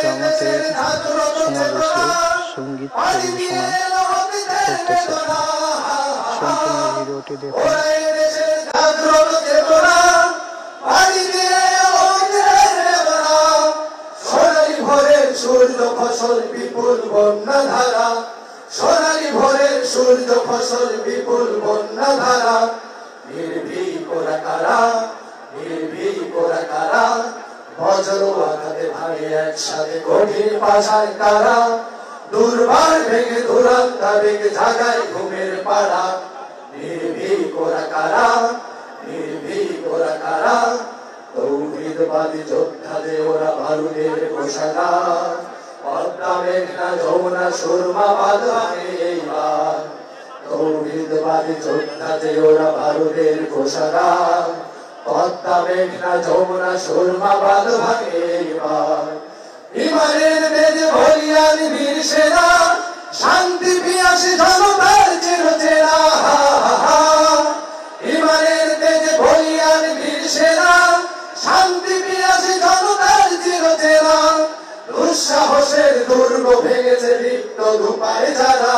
জামাতের সমাবেশে সঙ্গীত পরিবেশনা করতেছে। সম্পূর্ণ ভিডিওটি দেখুন। সূর্য ফসল বিপুল বন্যা ধারা, সোনালী ভোরের সূর্য ফসল বিপুল বন্যা ধারা। নির্ভীক ওরা কারা, নির্ভীক ওরা কারা, বজ্র আঘাতে ভাঙে একসাথে কঠিন পাশায় তারা। দুর্বার ভেঙে দুরান্তা ভেঙে জাগায় ঘুমের পাড়া। নির্ভীক ওরা কারা, নির্ভীক ওরা কারা, তৌহিদবাদী যোদ্ধাদের ওরা বারুদের ঘোষণা। পদ্মা মেঘনা যমুনা সুরমা বাঁধ ভাঙে এইবার, তৌহিদবাদী যোদ্ধাদের ওরা বারুদের ঘোষণা। পদ্মা মেঘনা যমুনা সুরমা বাঁধ ভাঙে এইবার। ইমানের বেজে বলিয়ান বীর সেনা, শান্তি পিয়াসী জনতার চিরচেনা। ইমানের বেজে বলিয়ান বীর সেনা, শান্তি পিয়াসী জনতার চিরচেনা। দুঃসাহসের দুর্গ ভেঙেছে লিপ্ত ধূপায় যারা।